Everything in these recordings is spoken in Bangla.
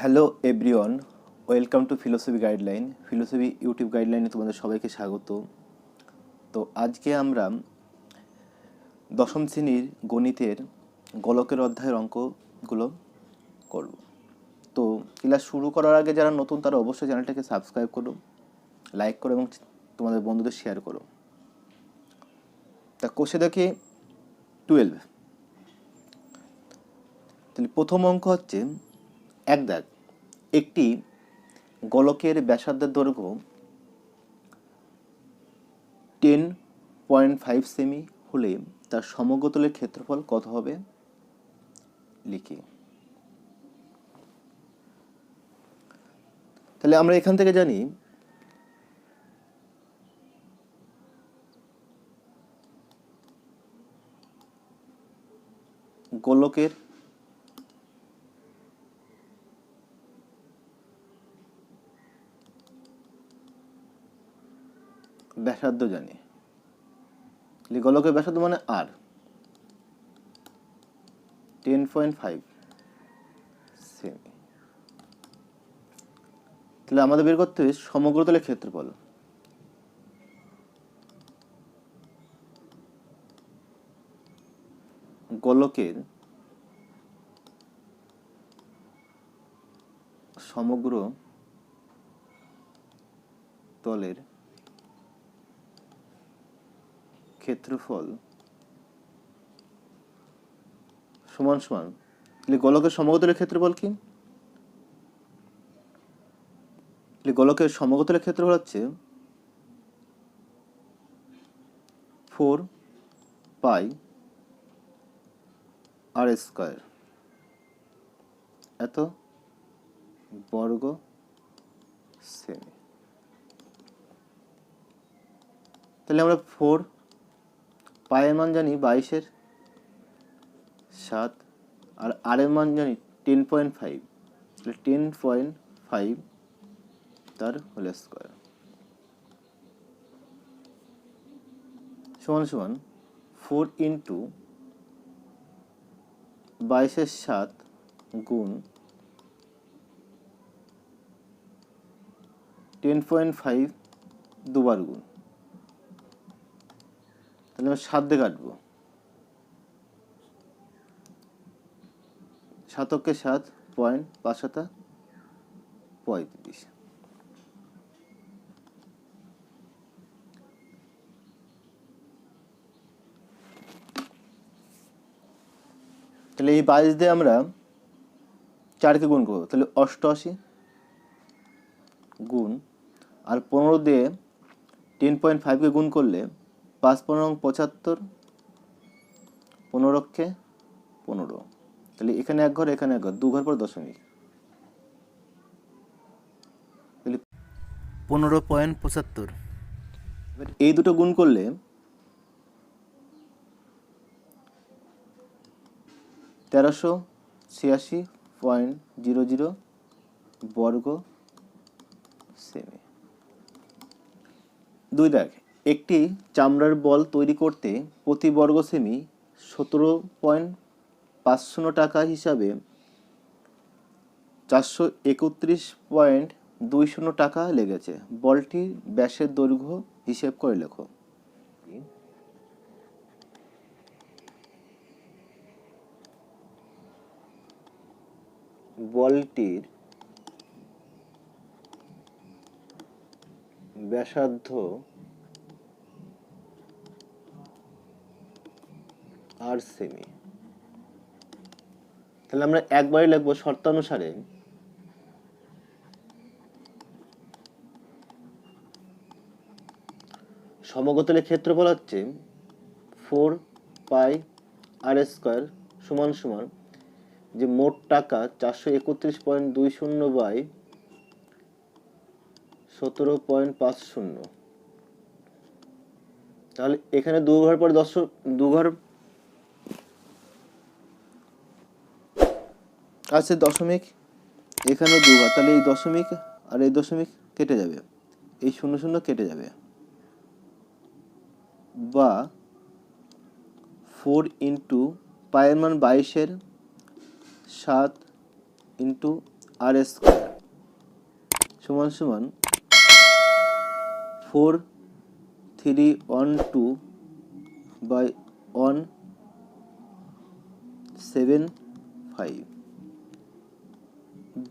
Hello everyone, welcome to philosophy guideline. Philosophy YouTube গাইডলাইনে তোমাদের সবাইকে স্বাগত। তো আজকে আমরা দশম শ্রেণীর গণিতের গোলকের অধ্যায়ের অঙ্কগুলো করব। তো ক্লাস শুরু করার আগে যারা নতুন তারা অবশ্যই চ্যানেলটাকে সাবস্ক্রাইব করো, লাইক করো এবং তোমাদের বন্ধুদের শেয়ার করো। তা কোষে দেখি 12। তাহলে প্রথম অঙ্ক হচ্ছে এক দাগ, একটি গোলকের ব্যাসার্ধের দৈর্ঘ্য 10.5 সেমি হলে তার সমগ্রতলের ক্ষেত্রফল কত হবে লিখি। তাহলে আমরা এখান থেকে জানি গোলকের ব্যাসার্ধ জানি। গোলকের ব্যাসার্ধ মানে আর 10.5 সেমি। তাহলে আমাদের বের করতে হবে সমগ্রতলের ক্ষেত্রফল। গোলকের সমগ্র তলের ক্ষেত্রফল সমান সমান, গোলকের সমগ্রতলের ক্ষেত্রফল কি? গোলকের সমগ্রতলের ক্ষেত্রফল হচ্ছে 4 পাই আর স্কয়ার, এত বর্গ সেমি। তাহলে আমরা 4 পায়ের মান জানি 22/7 আর আর এর মান জানি 10.5। তাহলে 10.5 তার হোল স্কয়ার সমান সমান 4 ইন্টু 22/7 গুণ 10.5 দুবার গুণ। তাহলে আমরা 7 দিয়ে কাটবো, 7 7 পয়েন্ট 5 7 35। তাহলে এই 22 দিয়ে আমরা 4কে গুণ করবো, তাহলে 88 গুণ আর 15 দিয়ে 10.5কে গুণ করলে 5 15 75, 15 15। তাহলে এখানে এক ঘর এখানে এক ঘর, 2 ঘর পর দশমিক, তাহলে 15.75। এই দুটো গুণ করলে 1386.00 বর্গ সেমি। 2 দেখ, একটি চামড়ার বল তৈরি করতে প্রতি বর্গ সেমি 17.50 টাকা হিসাবে 431.20 টাকা লেগেছে। বলটির ব্যাসের দৈর্ঘ্য হিসেব করে লেখো। বলটির ব্যাসার্ধ আর সেমি। তাহলে আমরা একবারই লিখবো শর্তানুসারে সমগ্রতলের ক্ষেত্রফল হচ্ছে 4 পাই আর স্কয়ার সমান সমান যে মোট টাকা 431.20 বাই 17.50। তাহলে এখানে 2 ঘর পর 2 ঘর আছে দশমিক, এখানেও 2 ঘর, তাহলে এই দশমিক আর এই দশমিক কেটে যাবে, এই 0 0 কেটে যাবে, বা 4 ইন্টু পায়ের মান 22/7 ইন্টু আর স্কোয়ার সমান সমান 4312/175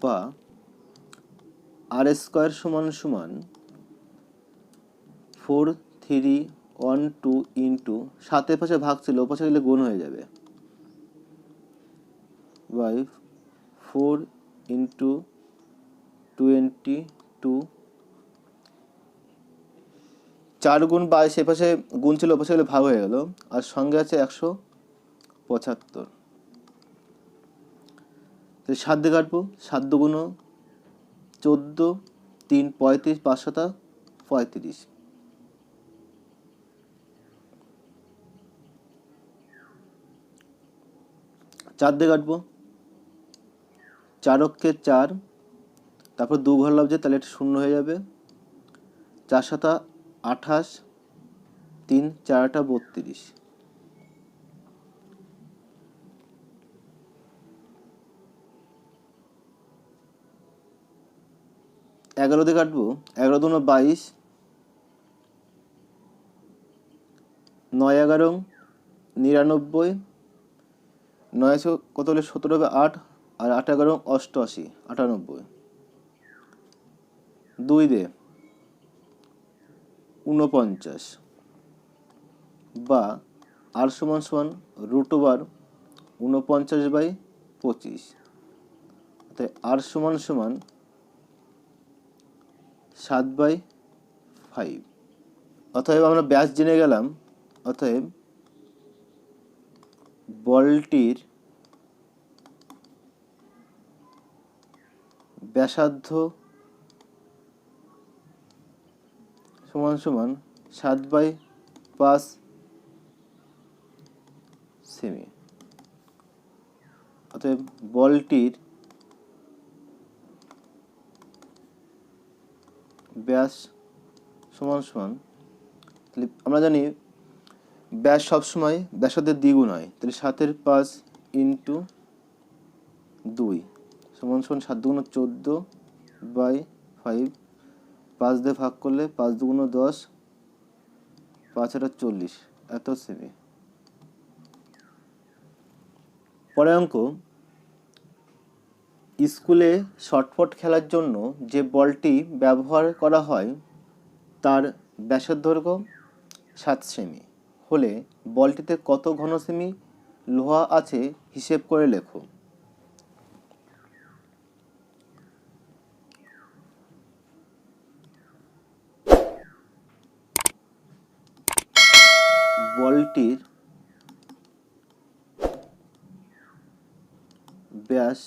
বা আর স্কোয়ার সমান সমান 4312 ইন্টু 7 পাশে ভাগ ছিল, ও পাশে গেলে গুণ হয়ে যাবে, বাই 4 ইন্টু 22, 4 গুণ 22, এ পাশে গুণ ছিল, ও পাশে গেলে ভাগ হয়ে গেল, আর সঙ্গে আছে 175। 7 দিয়ে কাটবো, 7 দুগুণ 14, 3 35, 5 7 35। 4 দিয়ে কাটবো, 4 অক্ষে 4, তারপর 2 ঘর লাভ যায়, তাহলে এটা শূন্য হয়ে যাবে। 4 7 28, 3 4 8 32। 11 দিয়ে কাটবো, 11 দুগুণ 22, 9 11 99, 9 কত হলে 17 হবে 8, আর 8 11 88 98। 2 দিয়ে 49 বা আর সমান সমান √49/25, তাই আর সমান সমান 7/5। অতএব আমরা ব্যাস জেনে গেলাম। অতএব বলটির ব্যাসার্ধ সমান সমান 7/5 সেমি। অতএব বলটির ব্যাস সমান সমান, তাহলে আমরা জানি ব্যাস সবসময় ব্যাসার্ধের দ্বিগুণ হয়, তাহলে 7 5 ইন্টু 2 সমান সমান 7 দুগুণ 14/5, 5 দিয়ে ভাগ করলে 5 দুগুণ 10, 5 8 40, এত সেমি। পরে অঙ্ক, স্কুলে শটপট খেলার জন্য যে বলটি ব্যবহার করা হয় তার ব্যাসের দৈর্ঘ্য 7 সেমি হলে বলটিতে কত ঘন সেমি লোহা আছে হিসেব করে লেখো। বলটির ব্যাস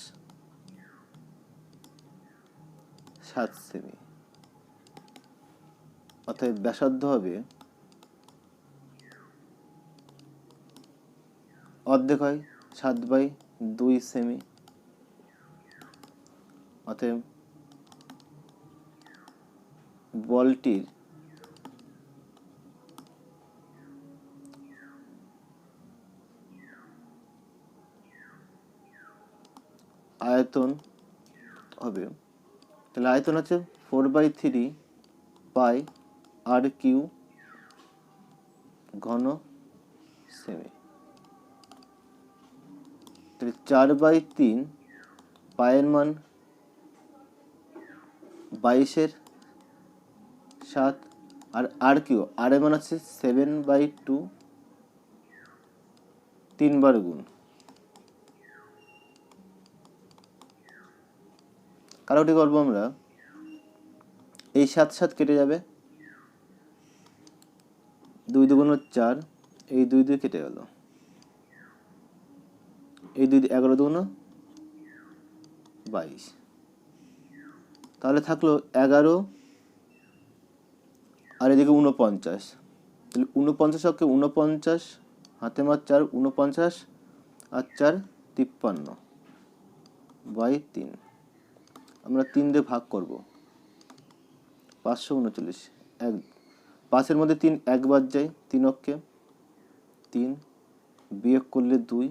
7 সেমি, অতএব ব্যাসার্ধ হবে অর্ধেক হয় 7/2 সেমি। অতএব বলটির আয়তন হবে, তাহলে আয়তন আছে 4/3πr³ ঘন সেমি। তাহলে 4/3, পায়ের মান 22/7, আর r³ আর এর মান আছে 7/2, 3 বার গুণ। কারোটি করবো আমরা, এই 7 7 কেটে যাবে, 2 দুগুণ 4, এই 2 2 কেটে গেল, এই 2 11 দুগুণ 22, তাহলে থাকলো 11 আর এদিকে 49, তাহলে 49 অক্ষে 49, হাতে মার 4, 49 আর 4 53/3। আমরা 3 দিয়ে ভাগ করব, 539, 5-এর মধ্যে 3 একবার যায়, 3 অক্ষে 3, বিয়োগ করলে 2,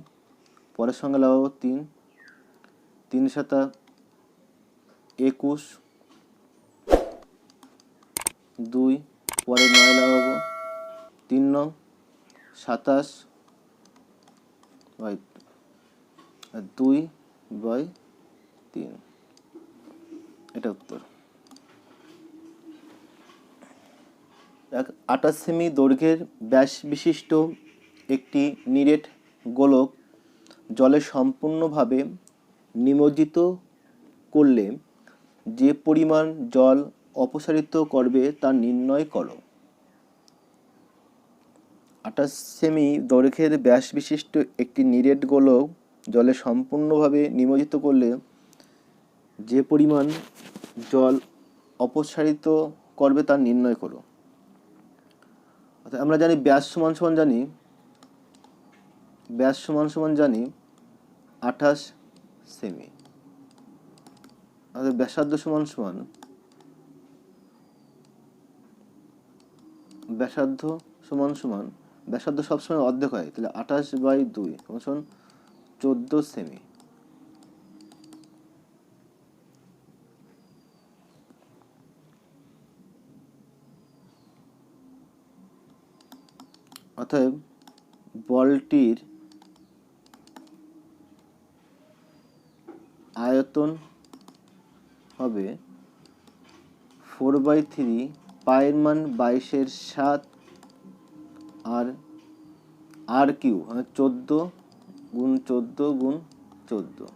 পরের সঙ্গে লাগাবো 3, 3 7 21, 2 পরে 9 লাগাবো, 3 নং 27 বাই 2/3, এটা উত্তর। 28 সেমি দৈর্ঘ্যের ব্যাস বিশিষ্ট একটি নিরেট গোলক জলে সম্পূর্ণভাবে নিমজ্জিত করলে যে পরিমাণ জল অপসারিত করবে তা নির্ণয় করো। 28 সেমি দৈর্ঘ্যের ব্যাস বিশিষ্ট একটি নিরেট গোলক জলে সম্পূর্ণভাবে নিমজ্জিত করলে যে পরিমাণ জল অপসারিত করবে তা নির্ণয় করো। অর্থাৎ আমরা জানি ব্যাস সমান সমান জানি 28 সেমি, অর্থাৎ ব্যাসার্ধ সমান সমান ব্যাসার্ধ সবসময় অর্ধেক হয়, তাহলে 28/2 সমান 14 সেমি। অতএব বলটির আয়তন হবে 4/3, পায়ের মান 22/7 আর কিউ 14 গুণ 14 গুণ 14।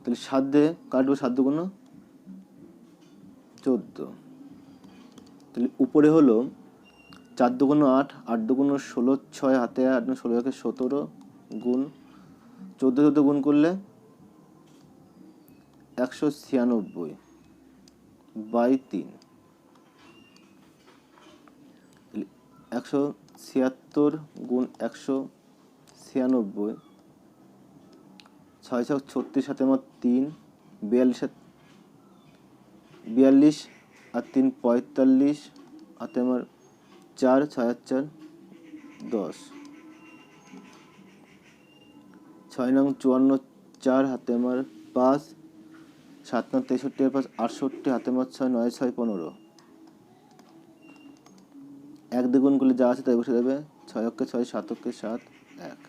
তাহলে 7 দিয়ে কাটবো, 7 গুণ 14, তাহলে উপরে হলো 4 দুগুণ 8, 8 দুগুণ 16, 6 হাতে 8, 16 17 গুণ 14 গুণ করলে 196/3, 176 গুণ 196, 6 36 হাতে আমার 3, 42 আর 3 45 হাতে আমার 4, 6 আর 4 10, 6 নং 54, 4 হাতে আমার 5, 7 নং 63 আর 5 68 হাতে আমার 6, 9 6 15, 1 দ্বিগুণ করলে যা আছে তাই বসে যাবে, 6 অক্ষে 6, 7 অক্ষে 7, 1,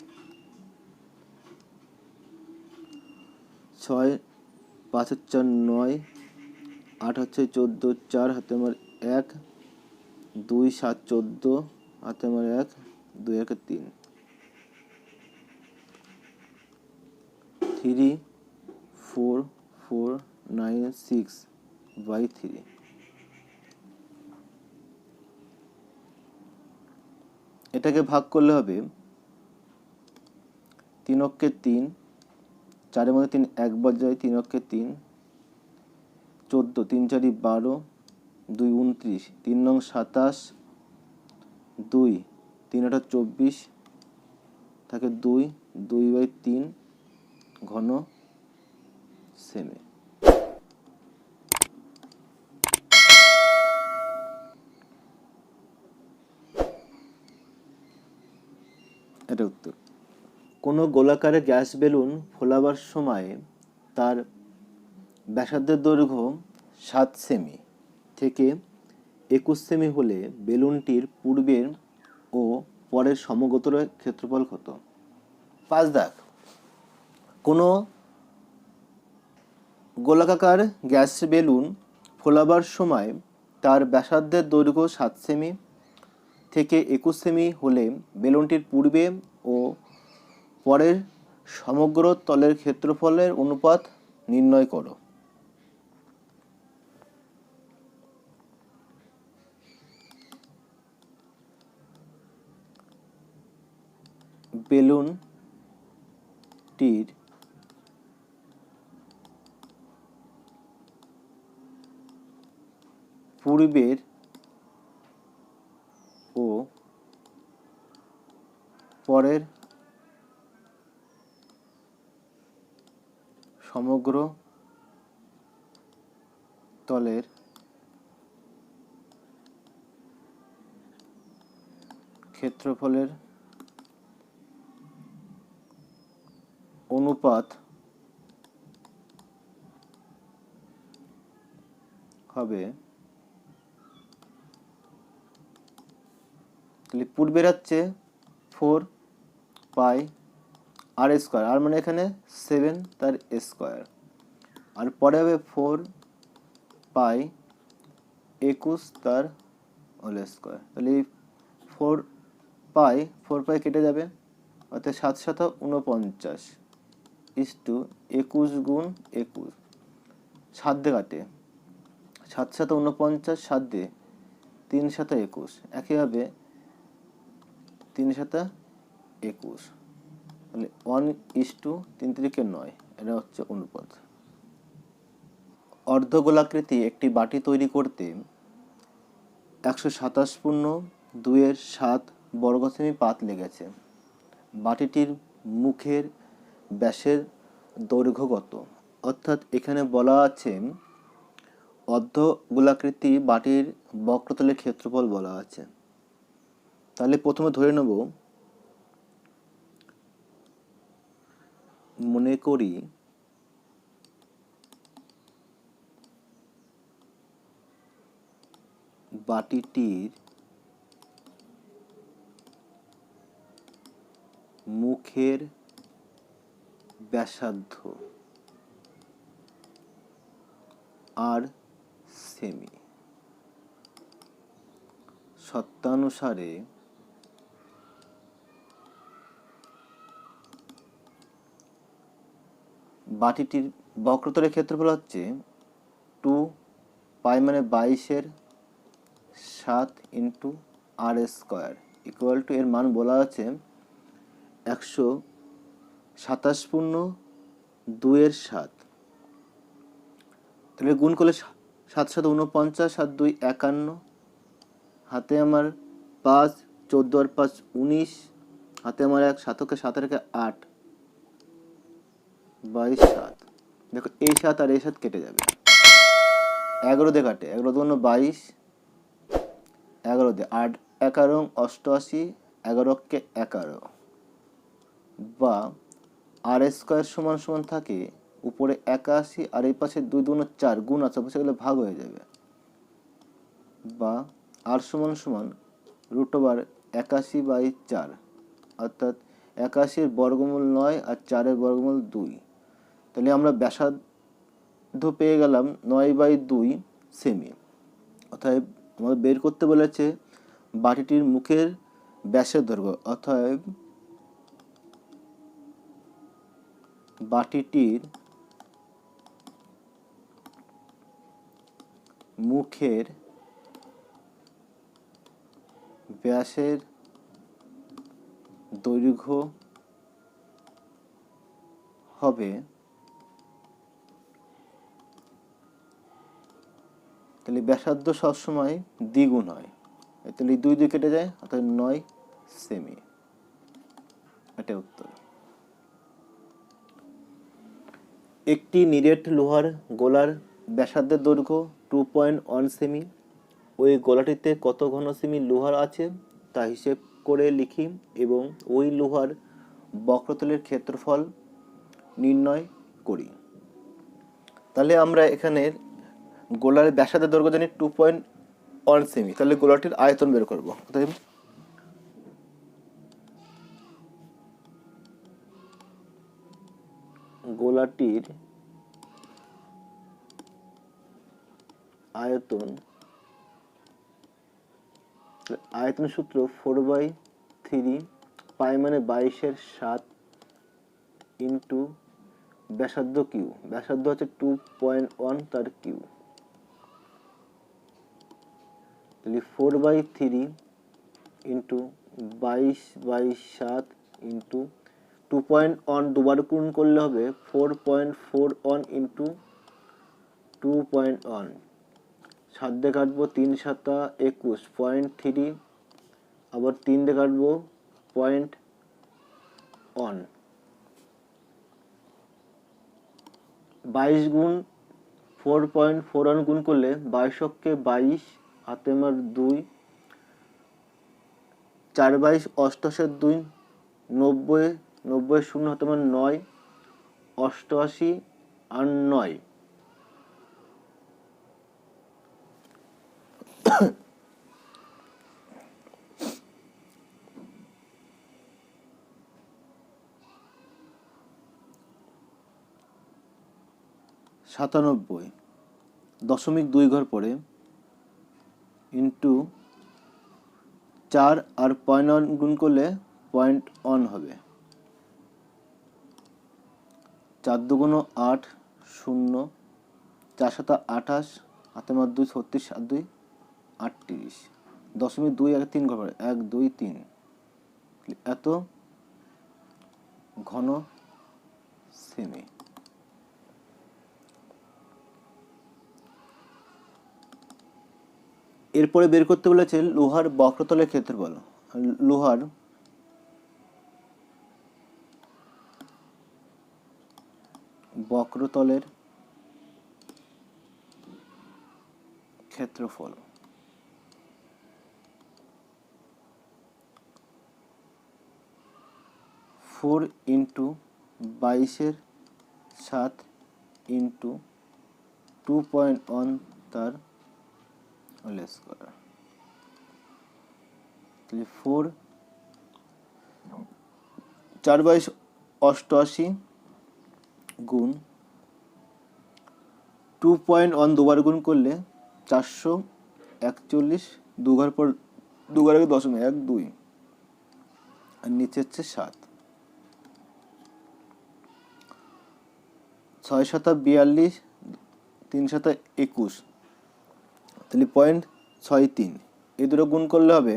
6 5 হচ্ছে 9, 8 হচ্ছে 14, 4 হাতে আমার 1, 2 7 14 হাতে আমার 1, 2 1 3, 3 4 4 9 6/3। এটাকে ভাগ করলে হবে 3 অক্ষে 3, 4 মধ্যে 3 একবার যায়, 3 অক্ষে 3, 14, 3 4 12, 2 29, 3 নং 27, 2 3 8 24 থাকে 2, 2/3 ঘন সেমি। এটা উত্তর। কোনো গোলাকারে গ্যাস বেলুন ফোলাবার সময় তার ব্যাসার্ধের দৈর্ঘ্য 7 সেমি থেকে 21 সেমি হলে বেলুনটির পূর্বের ও পরের সমগোত্র ক্ষেত্রফল কত? 5 দাগ। কোনো গোলাকার গ্যাস বেলুন ফোলাবার সময় তার ব্যাসার্ধের দৈর্ঘ্য 7 সেমি থেকে 21 সেমি হলে বেলুনটির পূর্বে ও পরের সমগ্র তলের ক্ষেত্রফলের অনুপাত নির্ণয় করো। বেলুনটির পূর্বের ও পরের সমগ্র তলের ক্ষেত্রফলের অনুপাত হবে, তাহলে পূর্বের হচ্ছে 4 পাই আর স্কোয়ার, আর মানে এখানে 7 তার স্কোয়ার, আর পরে হবে 4 পাই 21 তার হোল স্কোয়ার। তাহলে 4 পাই কেটে যাবে, অর্থাৎ 7 শত 49 ইস টু 21 গুণ 21, 7 দিয়ে কাটে, 7 শত 49, 7 দিয়ে 3 শত 21, একইভাবে 3 শত 21, তাহলে 1:3 3 9, এটা হচ্ছে অনুপাত। অর্ধগোলাকৃতি একটি বাটি তৈরি করতে 127.2 বর্গ সেমি পাত লেগেছে। বাটিটির মুখের ব্যাসের দৈর্ঘ্য কত? অর্থাৎ এখানে বলা আছে অর্ধগোলাকৃতি বাটির বক্রতলের ক্ষেত্রফল বলা আছে। তাহলে প্রথমে ধরে নেব, মনে করি বাটিটির মুখের ব্যাসার্ধ আর সেমি। সত্যানুসারে বাটিটির বক্রতলের ক্ষেত্রফল হচ্ছে 2 পাই মানে 22/7 into R square equal to, এর মান বলা আছে 127.2 তাহলে গুণ করলে 7 7 49, 7 2 51, হাতে আমার 5, 14 আর 5 19, হাতে আমার 1, 7 7 রেখে 8, 22 7। দেখো এই 7 আর এই 7 কেটে যাবে, 11 দিয়ে কাটে, 11 2 22, 11 দিয়ে 8 11 88, 11 কে 11, বা আর স্কোয়ার সমান সমান থাকে উপরে 81 আর এই পাশে 2 2 4 গুণ আছে, সেগুলো ভাগ হয়ে যাবে, বা আর সমান সমান √81/4, অর্থাৎ 81 বর্গমূল 9 আর 4 বর্গমূল 2। তাহলে আমরা ব্যাসার্ধ পেয়ে গেলাম 9/2 সেমি। অতএব আমাদের বের করতে বলেছে বাটিটির মুখের ব্যাসের দৈর্ঘ্য, অতএব বাটিটির মুখের ব্যাসের দৈর্ঘ্য হবে, তাহলে ব্যাসার্ধ সবসময় দ্বিগুণ হয়, তাহলে 2 2 কেটে যায়, অর্থাৎ 9 সেমি। এটা উত্তর। একটি নিরেট লোহার গোলার ব্যাসার্ধের দৈর্ঘ্য 2.1 সেমি। ওই গোলাটিতে কত ঘন সেমি লোহার আছে তা হিসেব করে লিখি এবং ওই লোহার বক্রতলের ক্ষেত্রফল নির্ণয় করি। তাহলে আমরা এখানে গোলার ব্যাসার্ধের দৈর্ঘ্য জানি 2.1 সেমি, তাহলে গোলাটির আয়তন বের করব। অতএব গোলাটির আয়তন, আয়তন সূত্র 4/3 পাই মানে 22/7 ইন্টু ব্যাসার্ধ কিউ, ব্যাসার্ধ হচ্ছে 2.1 তার কিউ, তাহলে 4/3 ইন্টু 22/7 ইন্টু 2.1 দুবার গুণ করলে হবে 4.41 ইন্টু 2.1, 7 দিয়ে কাটবো 3 7 21, 0.3, আবার 3 দিয়ে কাটবো 0.1, 22 গুণ 4.41 গুণ করলে 22 কে 22, হাতে আমার 2, 4 22 88 2, 90 90 শূন্য হাতে আমার 9, 88 আর 9 97 .2 ঘর পরে ইন্টু 4 আর 0.1 গুণ করলে 0.1 হবে। 4 দুগুণ 8 0 4 7 28 হাতে মার 2 36 7 2 38 .2 আগে 3 ঘর পরে 1 2 3 এত ঘন সেমি। এরপরে বের করতে বলেছে লোহার বক্রতলের ক্ষেত্রফল। লোহার বক্রতলের ক্ষেত্রফল 4 ইন্টু 22/7 ইন্টু 2.1 তার লেস করা। তাহলে 4 4/88 গুণ 2.1 দুবার গুণ করলে 441 দুঘর পর দুঘর আগে 0.12 আর নিচে হচ্ছে 7 6 7 42 3 7 21 তাহলে 0.63 এই দুটো গুণ করলে হবে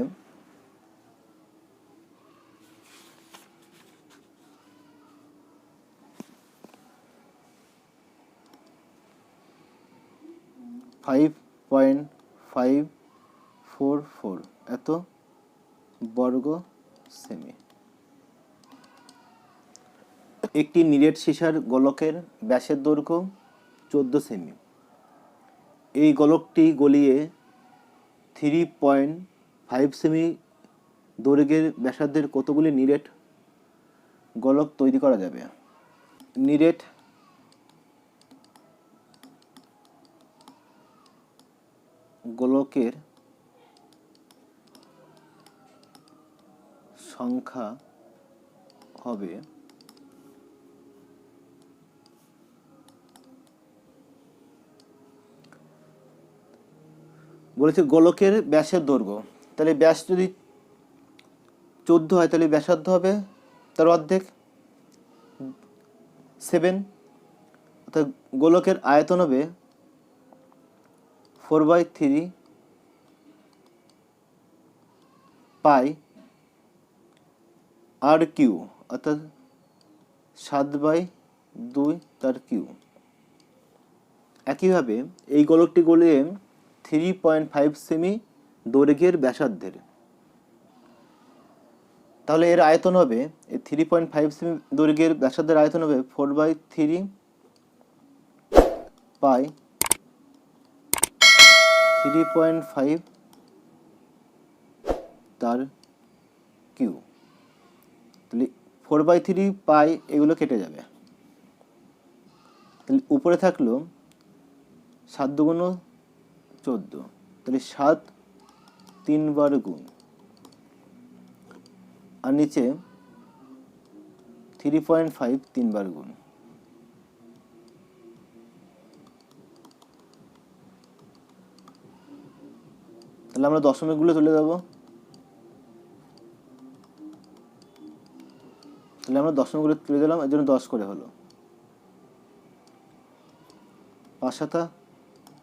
5.544 এত বর্গ সেমি। একটি নিরেট সীসার গোলকের ব্যাসের দৈর্ঘ্য 14 সেমি। এই গোলকটি গলিয়ে 3.5 সেমি দৈর্ঘ্যের ব্যাসার্ধের কতগুলি নিরেট গোলক তৈরি করা যাবে? নিরেট গোলকের সংখ্যা হবে বলেছে গোলকের ব্যাসের দৈর্ঘ্য, তাহলে ব্যাস যদি 14 হয় তাহলে ব্যাসার্ধ হবে তার অর্ধেক 7, অর্থাৎ গোলকের আয়তন হবে 4/3 পাই আর কিউ, অর্থাৎ 7/2 তার কিউ। একইভাবে এই গোলকটি গলিয়ে 3.5 সেমি দৈর্ঘ্যের ব্যাসার্ধের, তাহলে এর আয়তন হবে 3.5 সেমি দৈর্ঘ্যের ব্যাসার্ধের আয়তন হবে 4/3 পাই 3.5 তার কিউ। তাহলে 4/3 পাই এগুলো কেটে যাবে, তাহলে উপরে থাকলো 7 দুগুণ 14, তাহলে 7 3 বার গুণ আর নিচে 3.5 3 বার গুণ। তাহলে আমরা দশমিকগুলো তুলে দেবো, তাহলে আমরা দশমিকগুলো তুলে দিলাম, এর জন্য 10 করে হলো। 5 7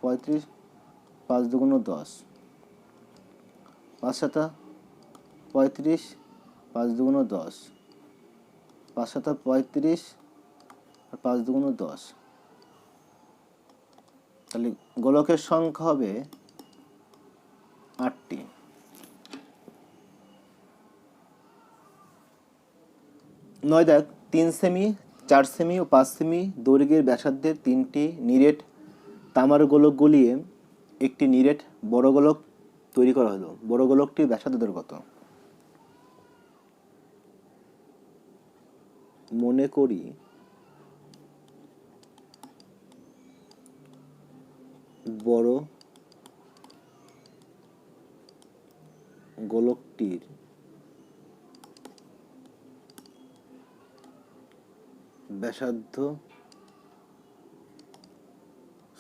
35 5 দুগুণ 10, 5 7 35 5 দুগুণ 10, 5 7 35 আর 5 দুগুণ 10, তাহলে গোলকের সংখ্যা হবে 8টি। 9 দেখ 3 সেমি 4 সেমি ও 5 সেমি দৈর্ঘ্যের ব্যাসার্ধের 3টি নিরেট তামার গোলক গলিয়ে একটি নিরেট বড় গোলক তৈরি করা হলো। বড় গোলকটির ব্যাসার্ধ কত? মনে করি বড় গোলকটির ব্যাসার্ধ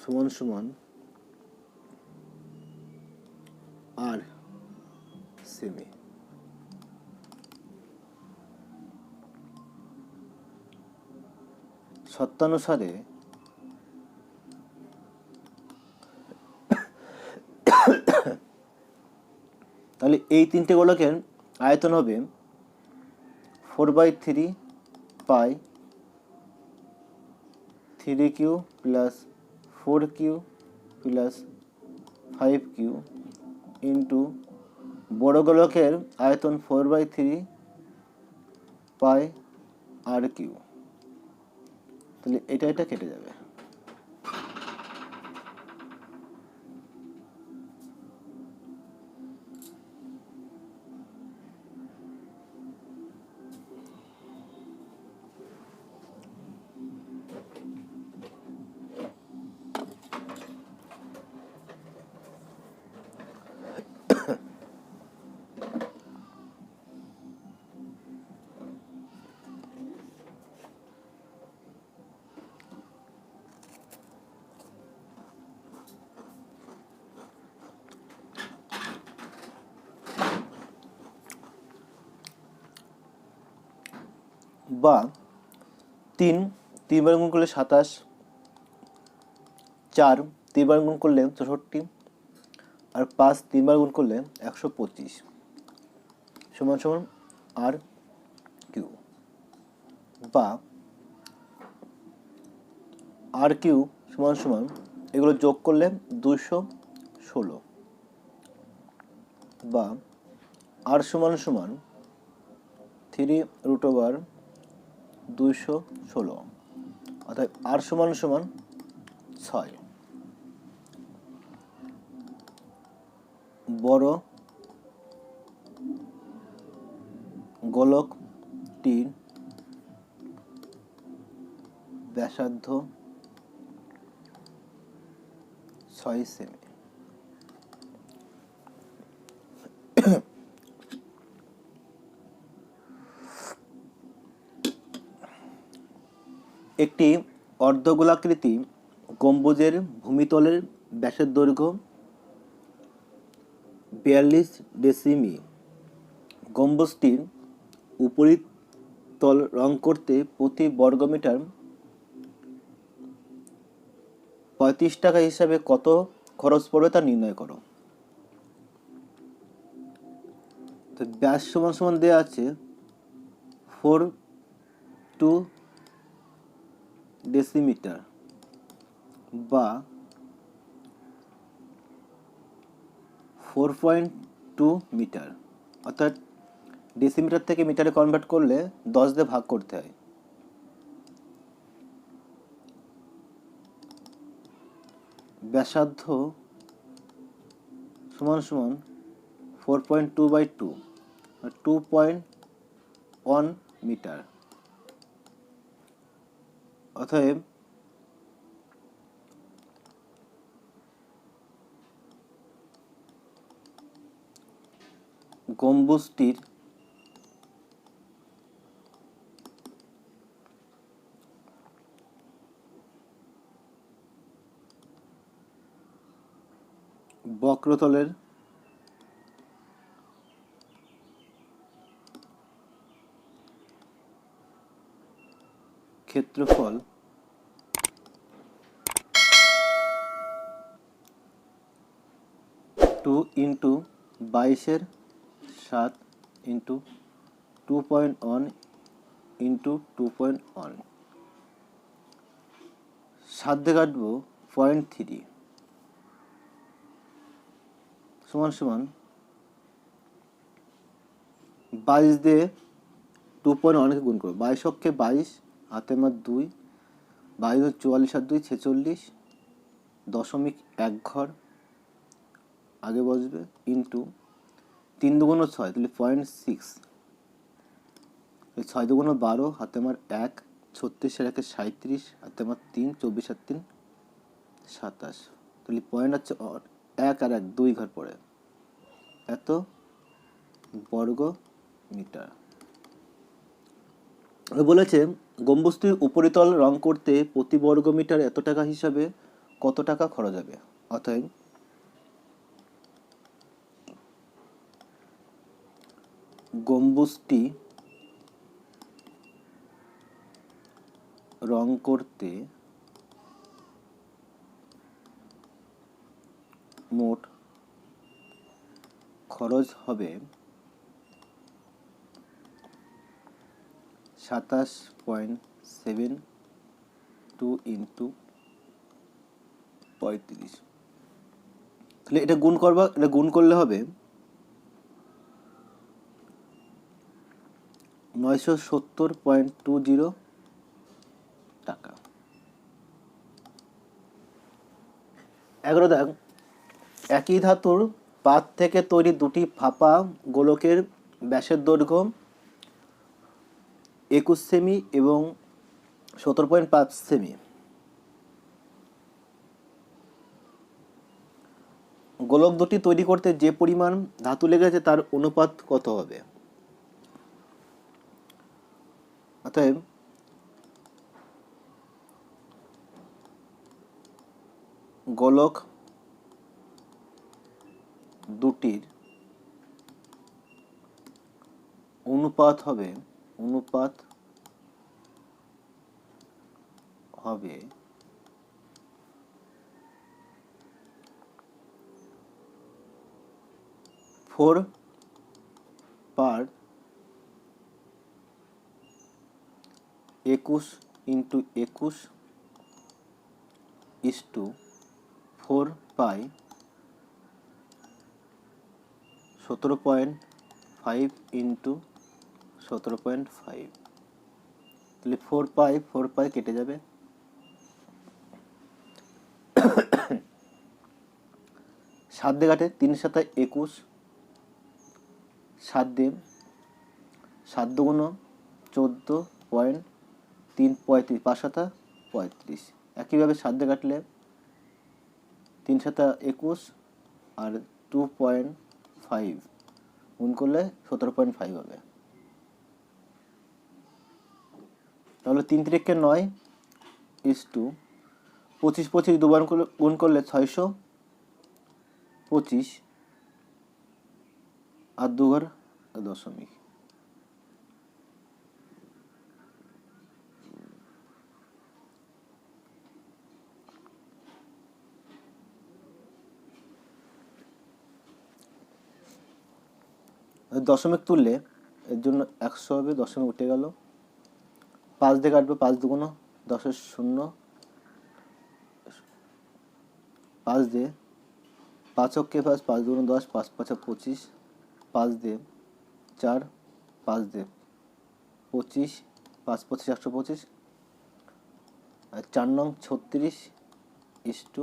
সমান সমান আর সেমি। সত্যানুসারে তাহলে এই তিনটে গোলকের আয়তন হবে 4/3 পাই 3q plus 4q plus 5q into বড় গোলকের আয়তন 4/3 পাই আর কিউ। তাহলে এটা কেটে যাবে। বা 3 বার গুণ করলে 27, 4 3 বার গুণ করলে 64 আর 5 3 বার গুণ করলে 125 সমান সমান আর কিউ। বা আর কিউ সমান সমান এগুলো যোগ করলে 216 বা আর সমান সমান 3√216 অর্থাৎ আর সমান সমান 6। বড় গোলকটির ব্যাসার্ধ 6 সেমি। একটি অর্ধগোলাকৃতি গম্বুজের ভূমিতলের ব্যাসের দৈর্ঘ্য 42 ডেসিমি। গম্বুজটির উপরিতল রং করতে প্রতি বর্গমিটার 35 টাকা হিসাবে কত খরচ পড়বে তা নির্ণয় করো। তো ব্যাস সমান সমান দেওয়া আছে 4 ডেসিমিটার বা 4.2 মিটার, অর্থাৎ ডেসিমিটার থেকে মিটারে কনভার্ট করলে 10 দিয়ে ভাগ করতে হয়। ব্যাসার্ধ সমান সমান 4.2/2 2.1 মিটার। অতএব গম্বুজটির বক্রতলের ক্ষেত্রফল 2 × 22/7 × 2.1 × 2.1। 7 দিয়ে কাটবো 0.3 সমান সমান 22 দিয়ে 2.1 গুণ করবো। 22 অক্ষে 22 হাতে মার 2 22 44 আর 2 46 দশমিক 1 ঘর আগে বসবে ইন্টু 3 2 6 তাহলে 0.6 6 2 12 হাতে মার 1 36 আর 1 37 হাতে মার 3 24 আর 3 27 তো তাহলে পয়েন্ট হচ্ছে 1 আর 1 2 ঘর পড়ে, এত বর্গ মিটার। বলেছে গম্বুজটির উপরিতল রং করতে প্রতি বর্গ মিটার এত টাকা হিসাবে কত টাকা খরচ হবে। অতএব গম্বুজটি রং করতে মোট খরচ হবে 27.72 ইন্টু 35। তাহলে এটা গুণ করলে হবে 970.20 টাকা। 11 দাগ, একই ধাতুর পাত থেকে তৈরি দুটি ফাঁপা গোলকের ব্যাসের দৈর্ঘ্য 21 সেমি এবং 17.5 সেমি। গোলক দুটি তৈরি করতে যে পরিমাণ ধাতু লেগেছে তার অনুপাত কত হবে। অতএব গোলক দুটির অনুপাত হবে 4/21 17.5 ইন্টু 17.5। তাহলে 4 পাই কেটে যাবে, 7 দিয়ে কাটে, 3 7 21, 7 দিয়ে 7 দুগুণ 14.3 35, 5 7 35। একইভাবে 7 দিয়ে কাটলে 3 7 21 আর 2.5 গুণ করলে 17.5 হবে। তাহলে 3 3 9 ইস্টু 25 25 দুবার গুণ করলে 625 আর 2 ঘর দশমিক। দশমিক তুললে এর জন্য 100 হবে, দশমিক উঠে গেল। 5 দিয়ে কাটবে, 5 দুগুণ 10 0, 5 দিয়ে 5 অক্ষে 5, 5 দুগুণ 10, 5 5 25, 5 দিয়ে 4, 5 দিয়ে 25, 5 25 125, আর 4 নং 36 ইস্টু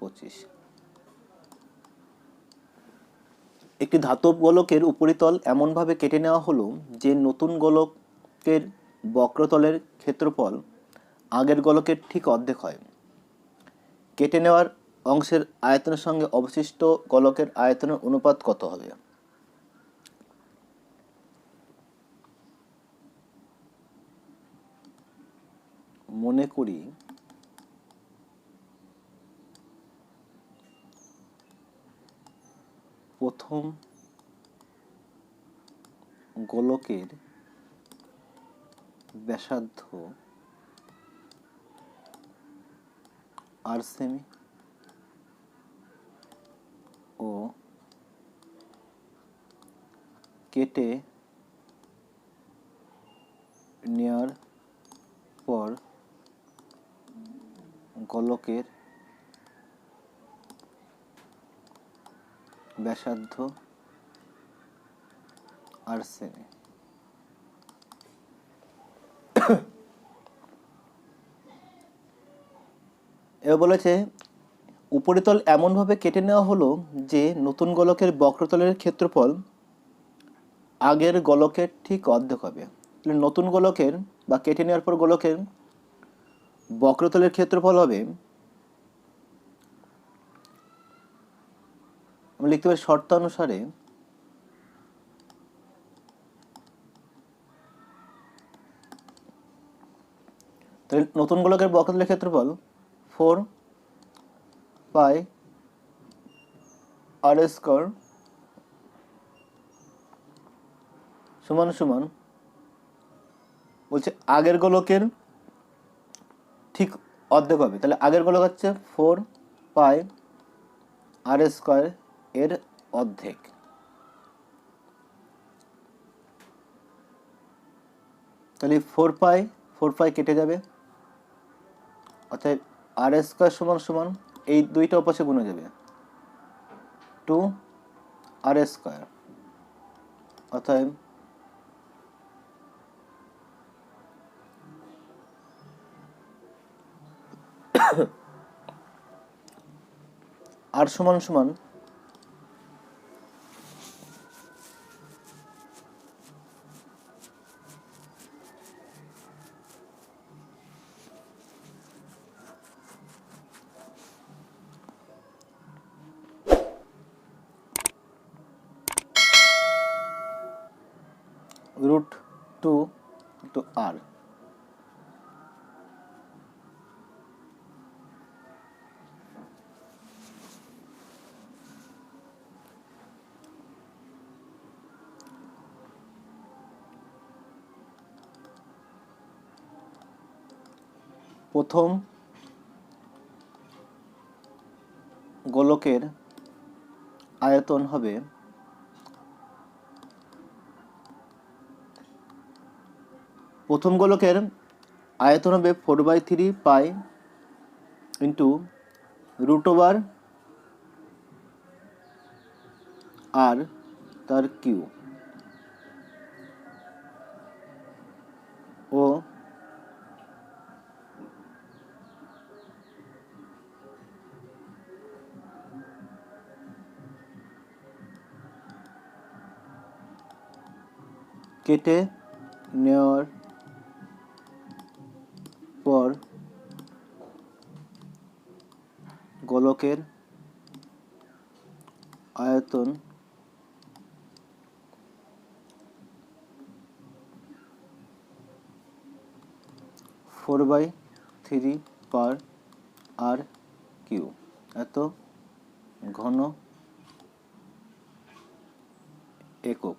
25। একটি ধাতব গোলকের উপরিতল এমনভাবে কেটে নেওয়া হলো যে নতুন গোলকের বক্রতলের ক্ষেত্রফল আগের গোলকের ঠিক অর্ধেক হয়। কেটে নেওয়ার অংশের আয়তনের সঙ্গে অবশিষ্ট গোলকের আয়তনের অনুপাত কত হবে। মনে করি প্রথম গোলকের ব্যাসার্ধ 8 সেমি ও কেটে নেওয়ার পর গোলকের ব্যাসার্ধ 8 সেমি। এবার বলেছে উপরিতল এমনভাবে কেটে নেওয়া হলো যে নতুন গোলকের বক্রতলের ক্ষেত্রফল আগের গোলকের ঠিক অর্ধেক হবে। নতুন গোলকের বা কেটে নেওয়ার পর গোলকের বক্রতলের ক্ষেত্রফল হবে আমরা লিখতে পারি শর্তানুসারে তাহলে নতুন গোলকের বক্রতলের ক্ষেত্রফল 4 পাই আর স্কয়ার সমান সমান বলছে আগের গোলকের ঠিক অর্ধেক হবে। তাহলে আগের গোলক হচ্ছে 4 পাই আর স্কয়ার এর অর্ধেক। তাহলে 4 পাই কেটে যাবে, অর্থাৎ আর স্কয়ার সমান সমান এই দুইটা অপাশে গুণে যাবে 2 আর স্কয়ার, অর্থাৎ আর সমান সমান √2 r। প্রথম গোলকের আয়তন হবে প্রথম গোলকের আয়তন হবে 4/3 পাই ইন্টু √ওভার আর তার কিউ ও কেটে নেওয়ার পর গোলকের আয়তন four by three pi R cube এত ঘন একক।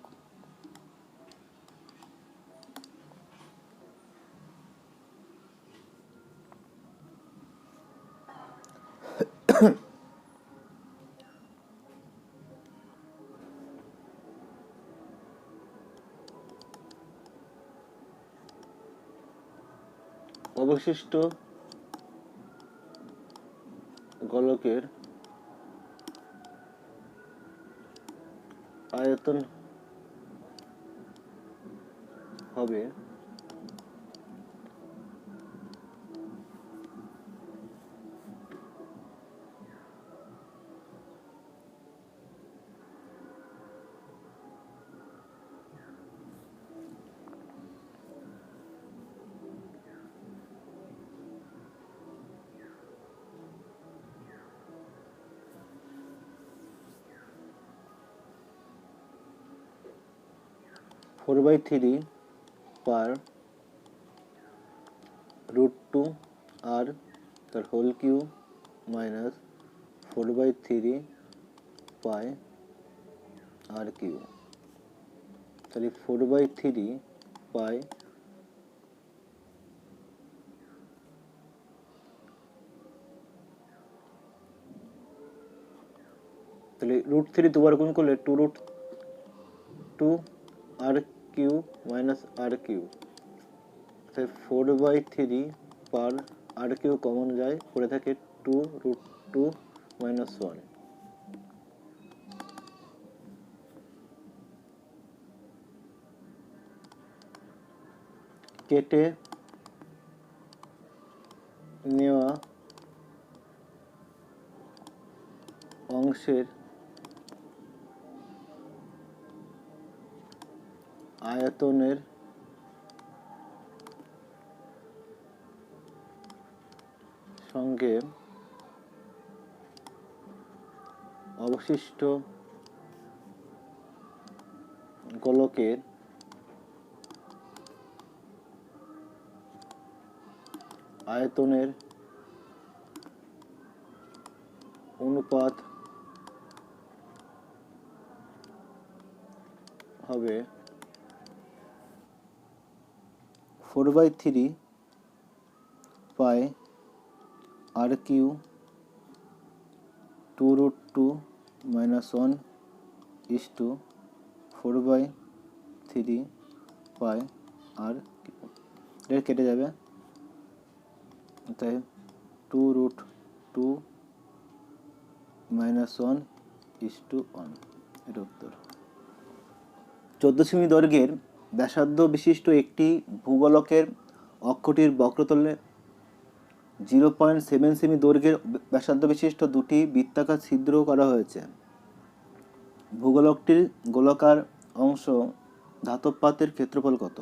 অবশিষ্ট গোলকের আয়তন হবে four by three pi √2 R তার হোল কিউ মাইনাস 4/3 পাই আর কিউ। তাহলে 4/3 পাই তাহলে √3 দুবার গুণ করলে 2√2 R cube minus R cube, তাই 4/3 পার আর কিউ কমন যায়, পড়ে থাকে 2√2 মাইনাস 1। কেটে নেওয়া অংশের আয়তনের সঙ্গে অবশিষ্ট গোলকের আয়তনের অনুপাত হবে 4/3 pi R cube 2√2 - 1 is to 4/3 pi R cube. এটা কেটে যাবে, তাই 2√2 - 1 is to 1। এটা উত্তর। 14 সেমি দৈর্ঘ্যের ব্যাসার্ধ বিশিষ্ট একটি ভূগোলকের অক্ষটির বক্রতলে 0.7 সেমি দৈর্ঘ্যের ব্যাসার্ধ বিশিষ্ট দুটি বৃত্তাকার ছিদ্র করা হয়েছে। ভূগোলকটির গোলাকার অংশ ধাতব পাতের ক্ষেত্রফল কত?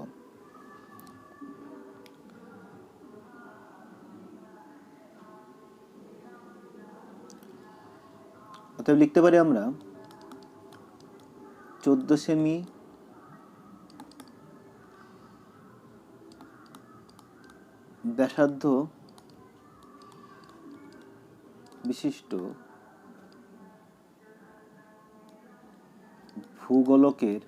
অতএব লিখতে পারি আমরা 14 সেমি ব্যাসার্ধ বিশিষ্ট ভূগোলকের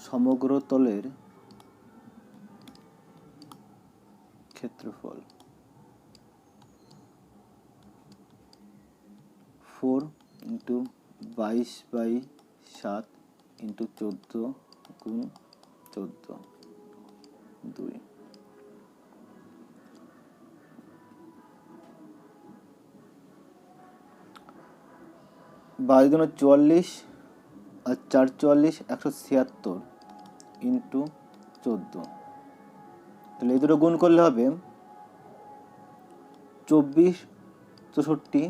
সমগ্র তলের ক্ষেত্রফল 4 × 22/7 × 14 × 14 2। 22 × 44 আর 4 44 176 × 14। তাহলে এই দুটো গুণ করলে হবে 2464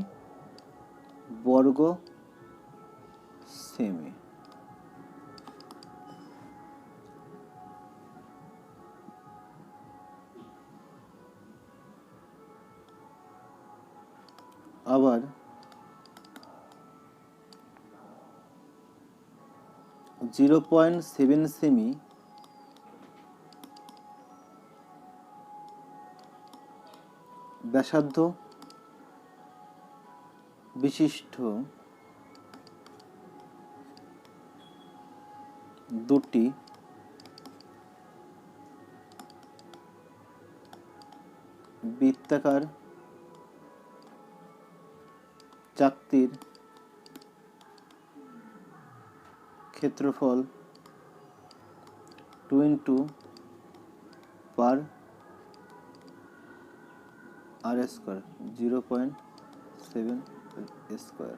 বর্গ সেমি। আবার 0.7 সেমি ব্যাসার্ধ বিশিষ্ট দুটি বৃত্তাকার চাকতির ক্ষেত্রফল 2 × পার আর স্কোয়ার 0.7 স্কোয়ার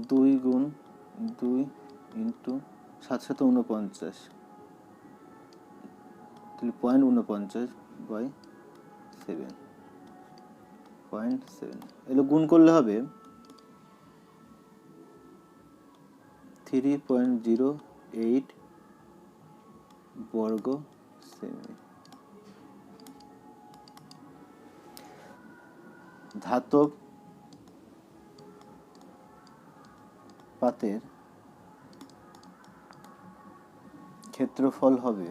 2 × 2 × 749 তাহলে 0.49/7 0.7। এগুলো গুণ করলে হবে 3.08 বর্গ সেমি। ধাতব পাতের ক্ষেত্রফল হবে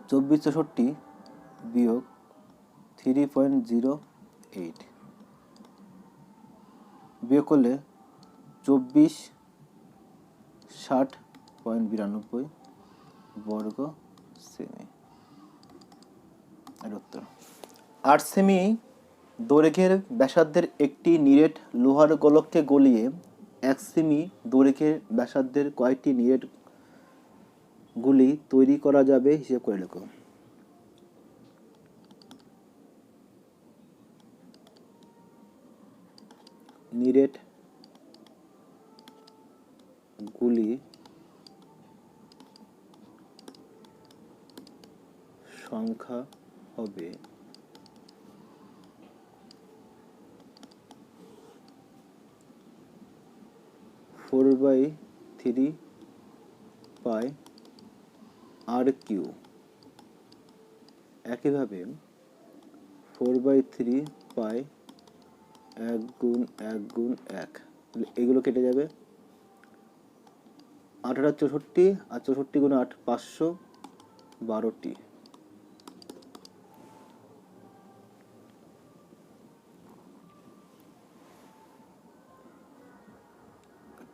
2464 বিয়োগ 3.08 বিয়োগ করলে 2460.92 বর্গ সেমি। এর উত্তর। 8 সেমি দৈর্ঘ্যের ব্যাসার্ধের একটি নিরেট লোহার গোলককে গলিয়ে 1 সেমি দৈর্ঘ্যের ব্যাসার্ধের কয়েকটি নিরেট গুলি তৈরি করা যাবে হিসেব করে লেখো। নিরেট গুলি সংখ্যা হবে 4/3 পাই আর কিউ। একইভাবে 4/3 পাই 1 গুণ 1 গুণ 1, এগুলো কেটে যাবে। 8 আর 64, আর 64 গুণ 8 512টি।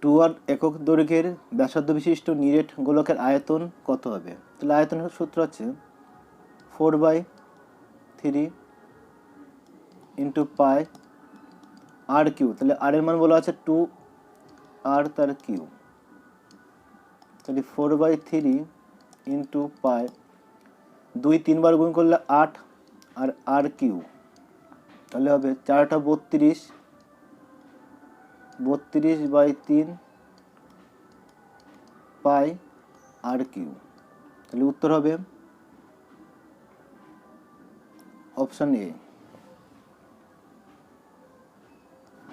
টু আর একক দৈর্ঘ্যের ব্যাসার্ধ বিশিষ্ট নিরেট গোলকের আয়তন কত হবে? তাহলে আয়তনের সূত্র আছে 4/3 ইন্টু পাই আর কিউ। তাহলে আর এর মান বলা আছে 2 আর তার কিউ, তাহলে 4/3 ইন্টু পাই, 2 3বার গুণ করলে 8 আর আর কিউ, তাহলে হবে 4টা 32, 32/3 পাই আর কিউ। তাহলে উত্তর হবে অপশন এ।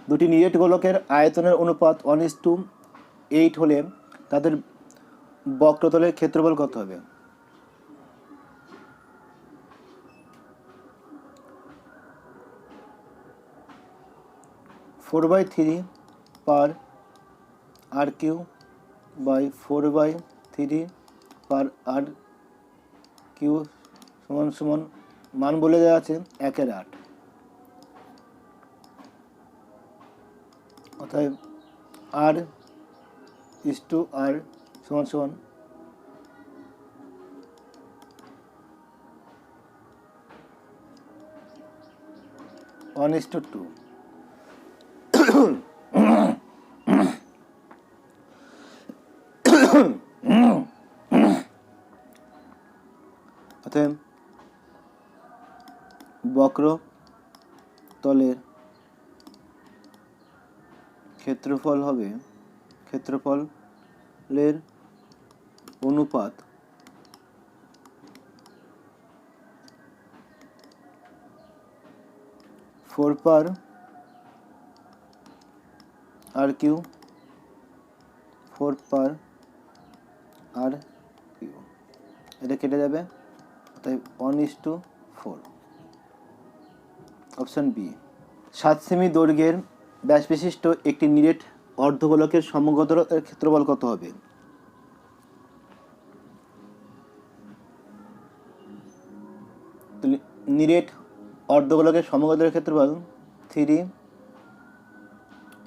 দুটি নিরেট গোলকের আয়তনের অনুপাত 1:8 হলে তাদের বক্রতলের ক্ষেত্রফল কত হবে? 4/3 pi R cube by 4/3 pi R cube সমান সমান মান বলে দেওয়া আছে 1/8। অতএব আর ইস টু আর সমান সমান 1:2। অতএব বক্রতলের ক্ষেত্রফলের অনুপাত 4 পার আর কিউ, 4 পার আর কিউ, এটা কেটে যাবে। তাই 1:4, অপশন বি। 7 সেমি দৈর্ঘ্যের ব্যাস বিশিষ্ট একটি নিরেট অর্ধগোলকের সমগ্র ক্ষেত্রফল কত হবে? নিরেট অর্ধগোলকের সমগ্র ক্ষেত্রফল 3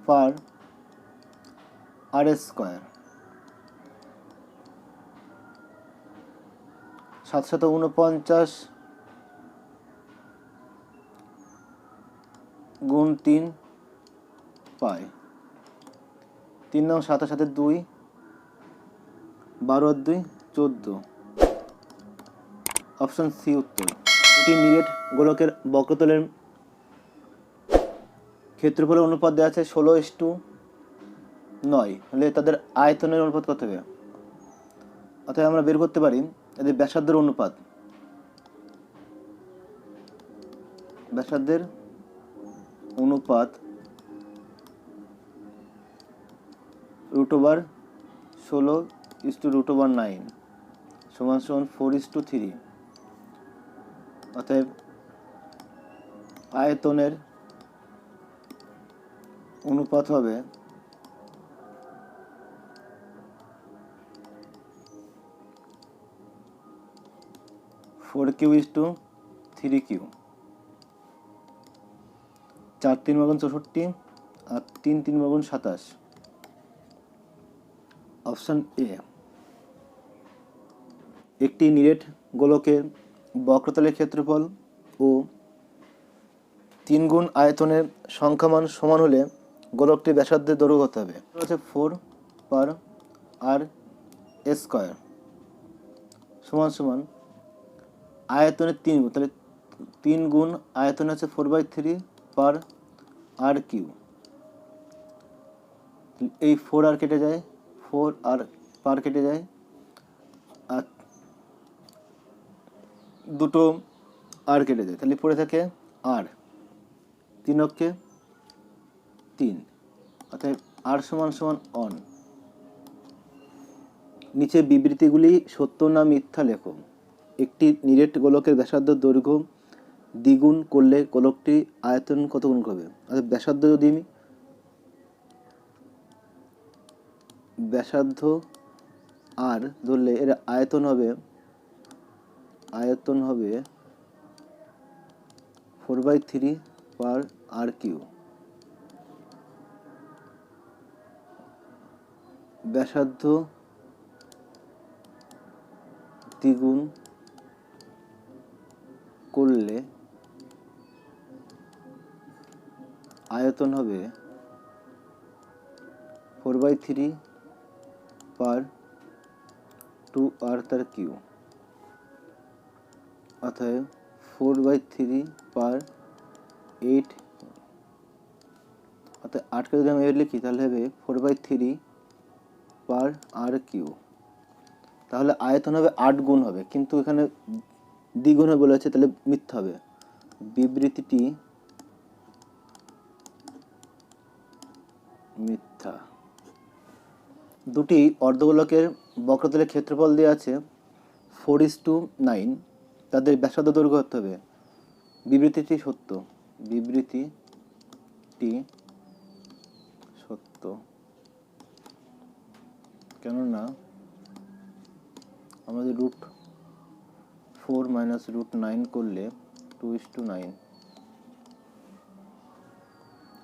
পার আর স্কোয়ার, 749 গুণ 3 পাই, 3 নং 7 7 2, 12 আর 2 14, অপশন সি উত্তর। দুটি নিরেট গোলকের বক্রতলের ক্ষেত্রফলের অনুপাত দেওয়া আছে 16:9, হলে তাদের আয়তনের অনুপাত কত হবে? অর্থাৎ আমরা বের করতে পারি এদের ব্যাসার্ধের অনুপাত। ব্যাসার্ধের অনুপাত √16 সমান সমান 4:3। অতএব আয়তনের অনুপাত হবে 4Q/3Q। 4 3 গুণ 64 আর 3 3 গুণ 27, অপশন এ। একটি নিরেট গোলকের বক্রতলের ক্ষেত্রফল ও 3 গুণ আয়তনের সংখ্যামান সমান হলে গোলকটির ব্যাসার্ধের দৈর্ঘ্য কত হবে? 4 পার আর স্কোয়ার সমান সমান আয়তনের 3 গুণ, তাহলে 3 গুণ আয়তন আছে 4/3 পার আর কিউ। এই 4 আর কেটে যায়, 4 আর পার কেটে যায়, আর দুটো আর কেটে যায়, তাহলে পড়ে থাকে আর 3 অক্ষে 3, অর্থাৎ আর সমান সমান অন। নিচে বিবৃতিগুলি সত্য না মিথ্যা লেখো। একটি নিরেট গোলকের ব্যাসার্ধ দৈর্ঘ্য দ্বিগুণ করলে গোলকটি আয়তন কত গুণ হবে? অর্থাৎ ব্যাসার্ধ যদি আমি ব্যাসার্ধ আর ধরলে এর আয়তন হবে 4/3 পার আর কিউ। ব্যাসার্ধ দ্বিগুণ করলে আয়তন হবে 4/3 পার 2r তার কিউ। অতএব 4/3 পার 8, অর্থাৎ 8কে যদি আমি লিখি তাহলে হবে 4/3 পার আর কিউ। তাহলে আয়তন হবে 8 গুণ হবে, কিন্তু এখানে দ্বিগুণ বলেছে, তাহলে মিথ্যা হবে। বিবৃতিটি মিথ্যা। দুটি অর্ধগোলকের বক্রতলের ক্ষেত্রফল দেওয়া আছে 4:9, তাদের ব্যাসার্ধ দৈর্ঘ্য করতে হবে। বিবৃতিটি সত্য। বিবৃতিটি সত্য, কেননা আমাদের √4 - √9 করলে 2:9।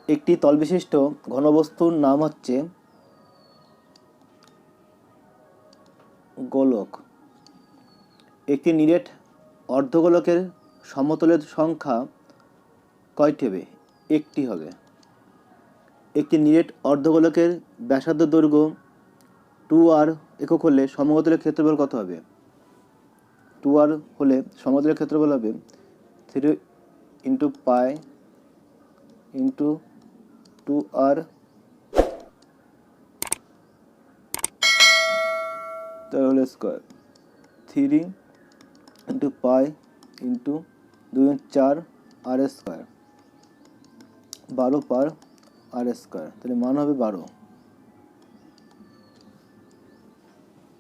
একটি তলবিশিষ্ট ঘনবস্তুর নাম হচ্ছে গোলক। একটি নিরেট অর্ধগোলকের সমতলের সংখ্যা কয়টি হবে? একটি হবে। একটি নিরেট অর্ধগোলকের ব্যাসার্ধ দৈর্ঘ্য 2r একক হলে সমতলের ক্ষেত্রফল কত হবে? 2r হলে সমতলের ক্ষেত্রফল হবে 3 × π × 2r তার হোল স্কোয়ার। 3 × π × 2 × 4 r স্কোয়ার, 12 পার আর স্কোয়ার, তাহলে মান হবে 12।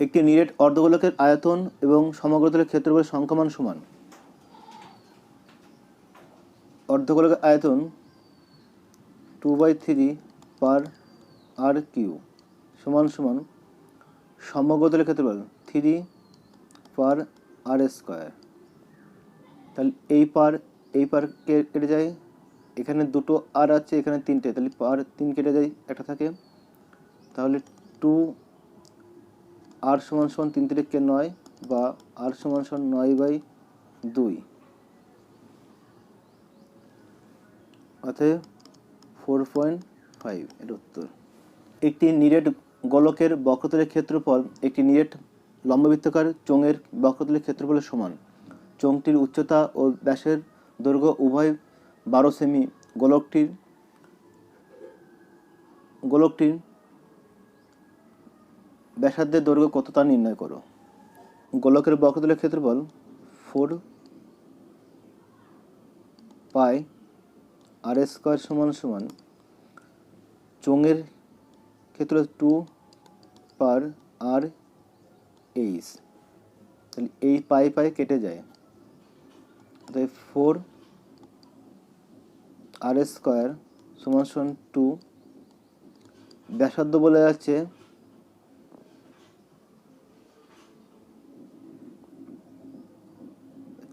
একটি নিরেট অর্ধগোলকের আয়তন এবং সমগ্রতলের ক্ষেত্রফলের সংখ্যামান সমান। অর্ধগোলকের আয়তন 2/3 পার আর কিউ সমান সমান সমগ্রতলের ক্ষেত্রফল 3 পার আর স্কোয়ার। তাহলে এই পার কেটে যায়, এখানে দুটো আর আছে, এখানে তিনটে, তাহলে পার 3 কেটে যায়, একটা থাকে। তাহলে 2r সমান সমান 3 × 9 বা r সমান সমান 9/2, অতএব 4.5 এর উত্তর। একটি নিরেট গোলকের বক্রতলের ক্ষেত্রফল একটি নিরেট লম্ববৃত্তাকার চোঙের বক্রতলের ক্ষেত্রফলের সমান। চোঙটির উচ্চতা ও ব্যাসের দৈর্ঘ্য উভয় 12 সেমি। গোলকটির ব্যাসার্ধের দৈর্ঘ্য কত তা নির্ণয় করো। গোলকের বক্রতলের ক্ষেত্রফল 4 π আর স্কোয়ার সমান সমান চোঙের ক্ষেত্রফল 2 পার আর এইচ। তাহলে এই পাই কেটে যায়, তাই 4 আর স্কোয়ার সমান সমান 2। ব্যাসার্ধ বলে যাচ্ছে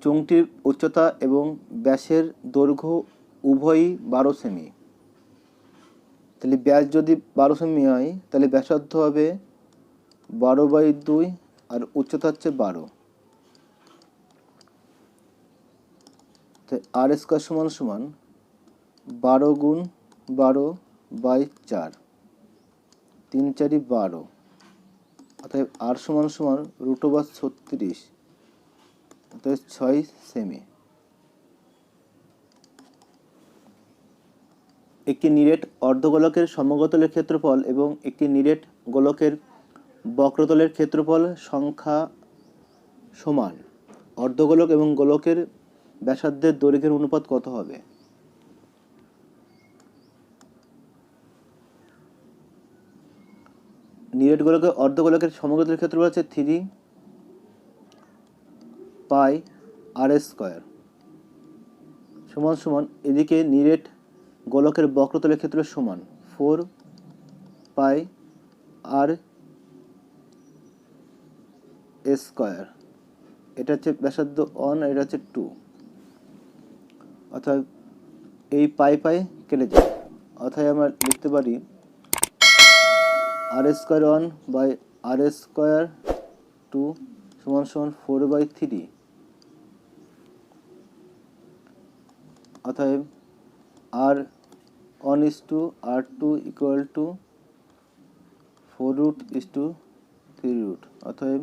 চোঙটির উচ্চতা এবং ব্যাসের দৈর্ঘ্য উভয়ই 12 সেমি। তাহলে ব্যাস যদি 12 সেমি হয় তাহলে ব্যাসার্ধ হবে 12/2 আর উচ্চতা হচ্ছে 12। তাই আর স্কোয়ার সমান সমান 12 × 12/4, 3 × 4 = 12, অতএব আর সমান সমান √36, অতএব 6 সেমি। একটি নিরেট অর্ধগোলকের সমগ্রতলের ক্ষেত্রফল এবং একটি নিরেট গোলকের বক্রতলের ক্ষেত্রফল সংখ্যা সমান। অর্ধগোলক এবং গোলকের ব্যাসার্ধের দৈর্ঘ্যের অনুপাত কত হবে? নিরেট গোলকের অর্ধগোলকের সমগ্রতার ক্ষেত্রফল হচ্ছে 3 পাই আর স্কোয়ার সমান সমান এদিকে নিরেট গোলকের বক্রতলের ক্ষেত্রফল সমান 4 পাই আর স্কোয়ার। এটা হচ্ছে ব্যাসার্ধ 1 আর এটা হচ্ছে 2, অর্থাৎ এই পাই পাই কেটে যায়, অর্থাৎ আমরা লিখতে পারি আর স্কোয়ার 1 বাই আর স্কোয়ার 2 সমান সমান 4/3, অতএব R1:R2 ইকুয়াল টু 4√3√, অতএব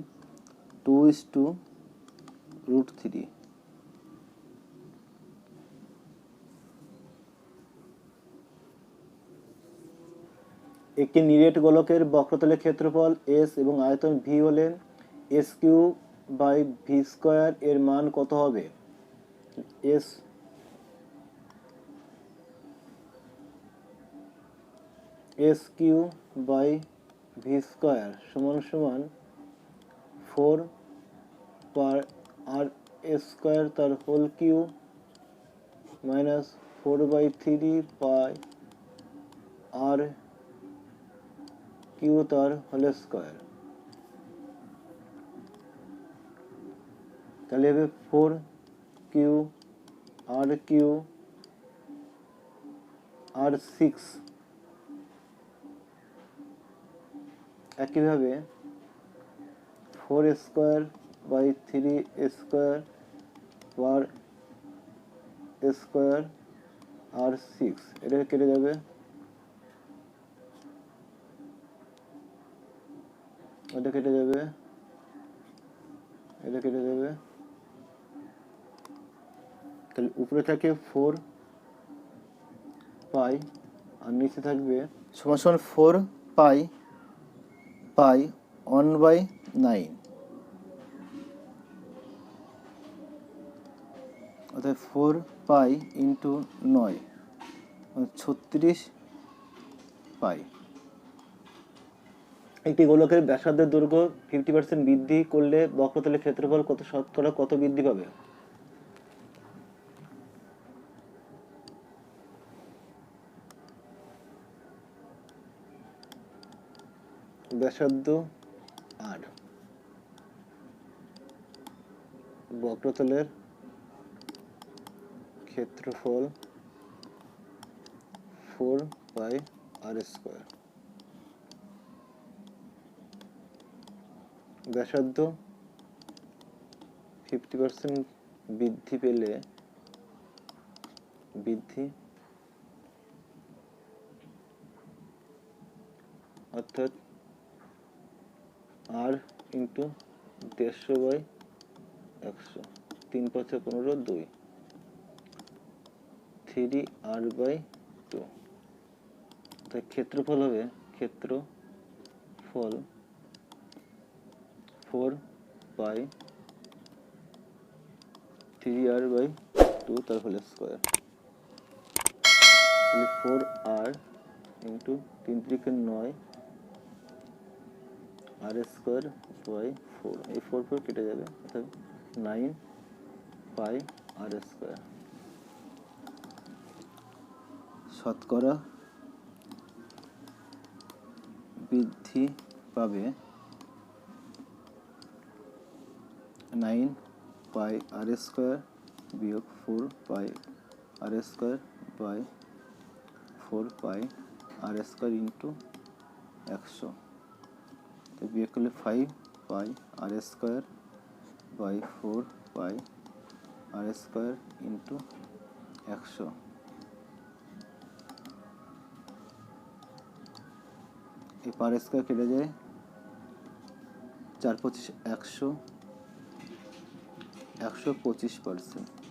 2:√3। একটি নিরেট গোলকের বক্রতলের ক্ষেত্রফল S এবং আয়তন V হলে S3/V² এর মান কত হবে? S3/V² সমান সমান 4 পাই আর স্কোয়ার তার হোল কিউ মাইনাস 4/3 পাই আর কিউ তার হোল স্কোয়ার। তাহলে হবে 4 কিউ আর 6। একইভাবে 4²/3² পার স্কোয়ার আর 6, এটা কেটে যাবে, এটা কেটে যাবে, এটা কেটে যাবে। তাহলে উপরে থাকে 4 পাই আর নিচে থাকবে সমান সমান 4 পাই 1/9, অর্থাৎ 4 পাই ইন্টু 9 36 পাই। একটি গোলকের ব্যাসার্ধের দৈর্ঘ্য 50% বৃদ্ধি করলে বক্রতলের ক্ষেত্রফল শতকরা কত বৃদ্ধি পাবে? ব্যাসার্ধ আর বক্রতলের ক্ষেত্রফল 4 পাই আর স্কোয়ার। ব্যাসার্ধ 50% বৃদ্ধি পেলে অর্থাৎ আর ইন্টু 150/100 3×5 = 15 2 3R/2, তাই ক্ষেত্রফল হবে 4 পাই 3R/2 তার whole square. 4R into 3×3 = 9 R square by 4, এই 4 কেটে যাবে, অর্থাৎ 9 পাই আর স্কোয়ার। শতকরা বৃদ্ধি পাবে 9 পাই আর স্কোয়ার বিয়োগ 4 pi r square by 4 pi r square into 100, তো বিয়োগ করলে 5 pi r square by 4 pi r square into 100। এই পার স্কোয়ার কেটে যায়, 4×5 = 100, 125%।